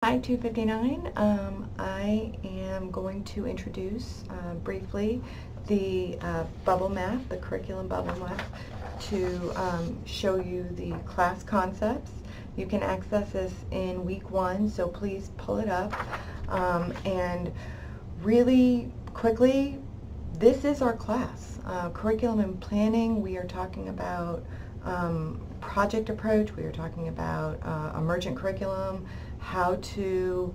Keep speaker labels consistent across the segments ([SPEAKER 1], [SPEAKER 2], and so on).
[SPEAKER 1] Hi 259. I am going to introduce briefly the bubble map, the curriculum bubble map, to show you the class concepts. You can access this in week 1, so please pull it up. And really quickly, this is our class. Curriculum and planning, we are talking about project approach, we are talking about emergent curriculum, how to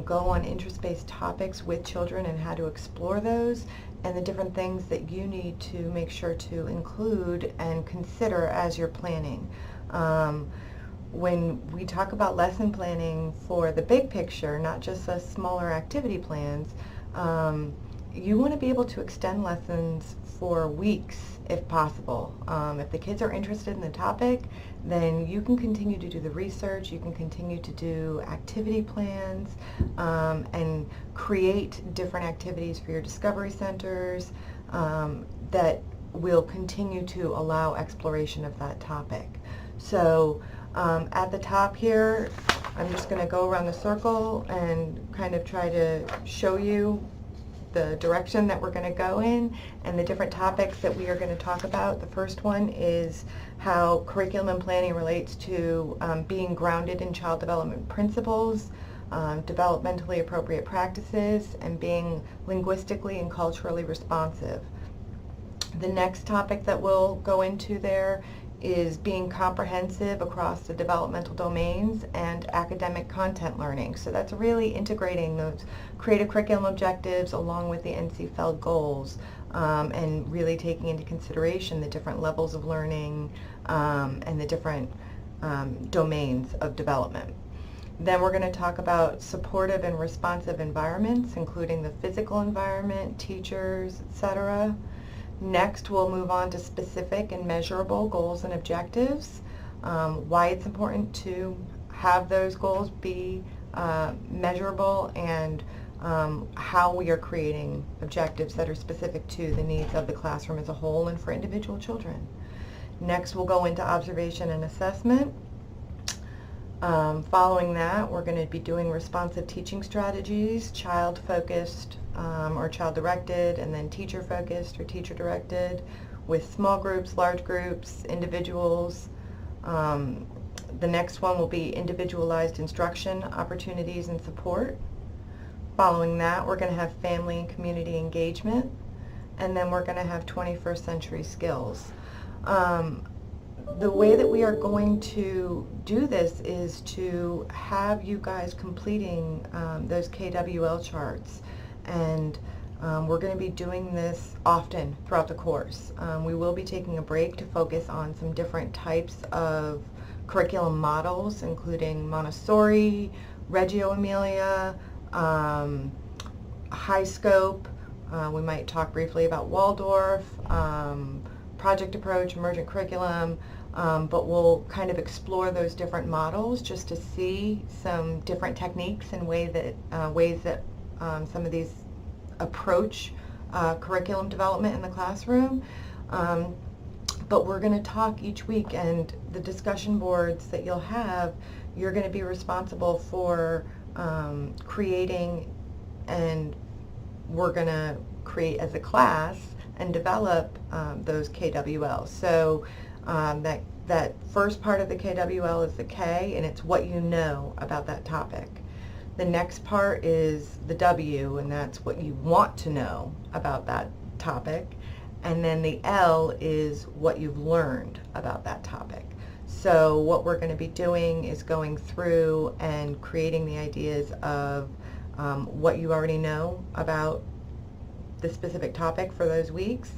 [SPEAKER 1] go on interest-based topics with children and how to explore those, and the different things that you need to make sure to include and consider as you're planning. When we talk about lesson planning for the big picture, not just the smaller activity plans, you want to be able to extend lessons for weeks if possible. If the kids are interested in the topic, then you can continue to do the research, you can continue to do activity plans, and create different activities for your discovery centers that will continue to allow exploration of that topic. So at the top here, I'm just going to go around the circle and kind of try to show you the direction that we're going to go in and the different topics that we are going to talk about. The first one is how curriculum and planning relates to being grounded in child development principles, developmentally appropriate practices, and being linguistically and culturally responsive. The next topic that we'll go into there is being comprehensive across the developmental domains and academic content learning. So that's really integrating those creative curriculum objectives along with the NC FELD goals, and really taking into consideration the different levels of learning and the different domains of development. Then we're going to talk about supportive and responsive environments, including the physical environment, teachers, etc. Next, we'll move on to specific and measurable goals and objectives, why it's important to have those goals be measurable, and how we are creating objectives that are specific to the needs of the classroom as a whole and for individual children. Next, we'll go into observation and assessment. Following that, we're going to be doing responsive teaching strategies, child-focused or child-directed, and then teacher-focused or teacher-directed, with small groups, large groups, individuals. The next one will be individualized instruction, opportunities, and support. Following that, we're going to have family and community engagement, and then we're going to have 21st century skills. The way that we are going to do this is to have you guys completing those KWL charts, and we're going to be doing this often throughout the course. We will be taking a break to focus on some different types of curriculum models, including Montessori, Reggio Emilia, high scope. We might talk briefly about Waldorf, project approach, emergent curriculum, but we'll kind of explore those different models just to see some different techniques and ways that some of these approach curriculum development in the classroom. But we're going to talk each week, and the discussion boards that you'll have, you're going to be responsible for creating, and we're going to create as a class and develop those KWLs. So that first part of the KWL is the K, and it's what you know about that topic. The next part is the W, and that's what you want to know about that topic. And then the L is what you've learned about that topic. So what we're going to be doing is going through and creating the ideas of what you already know about the specific topic for those weeks,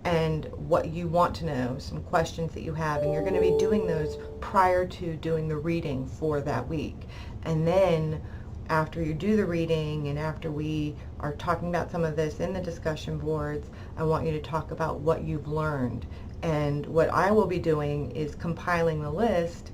[SPEAKER 1] and what you want to know, some questions that you have, and you're going to be doing those prior to doing the reading for that week. And then after you do the reading and after we are talking about some of this in the discussion boards, I want you to talk about what you've learned. And what I will be doing is compiling the list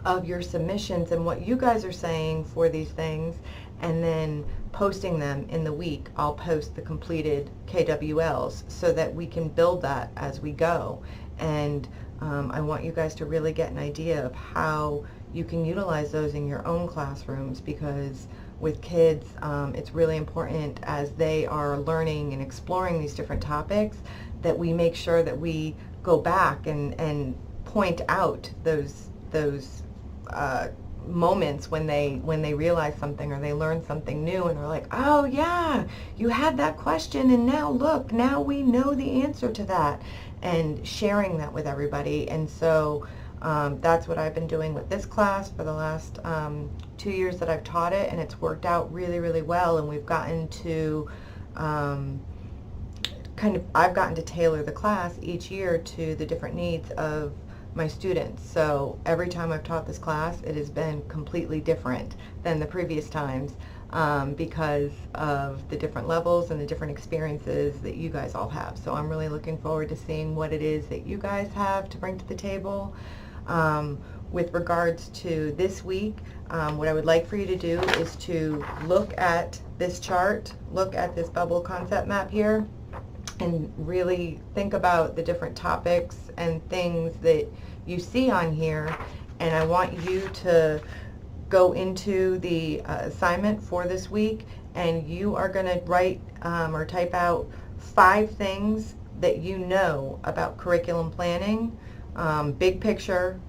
[SPEAKER 1] of your submissions and what you guys are saying for these things, and then posting them in the week. I'll post the completed KWLs so that we can build that as we go. And I want you guys to really get an idea of how you can utilize those in your own classrooms, because with kids, it's really important as they are learning and exploring these different topics that we make sure that we go back and point out those moments when they realize something or they learn something new and are like, oh yeah, you had that question and now look, now we know the answer to that, and sharing that with everybody. And so that's what I've been doing with this class for the last 2 years that I've taught it, and it's worked out really, really well. And we've gotten to I've gotten to tailor the class each year to the different needs of my students. So every time I've taught this class, it has been completely different than the previous times, because of the different levels and the different experiences that you guys all have. So I'm really looking forward to seeing what it is that you guys have to bring to the table. With regards to this week, what I would like for you to do is to look at this chart, look at this bubble concept map here, and really think about the different topics and things that you see on here. And I want you to go into the assignment for this week, and you are going to write or type out 5 things that you know about curriculum planning, big picture,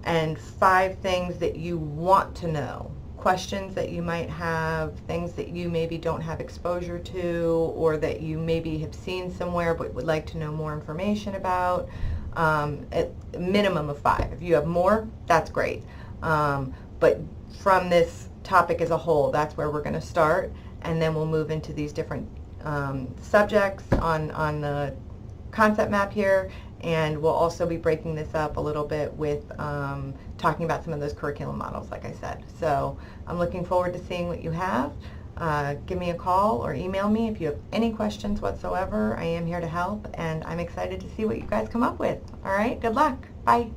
[SPEAKER 1] and 5 things that you want to know. Questions that you might have, things that you maybe don't have exposure to, or that you maybe have seen somewhere but would like to know more information about. At a minimum of 5. If you have more, that's great. But from this topic as a whole, that's where we're going to start, and then we'll move into these different subjects on the concept map here, and we'll also be breaking this up a little bit with talking about some of those curriculum models, like I said. So I'm looking forward to seeing what you have. Give me a call or email me if you have any questions whatsoever. I am here to help, and I'm excited to see what you guys come up with. All right, good luck. Bye.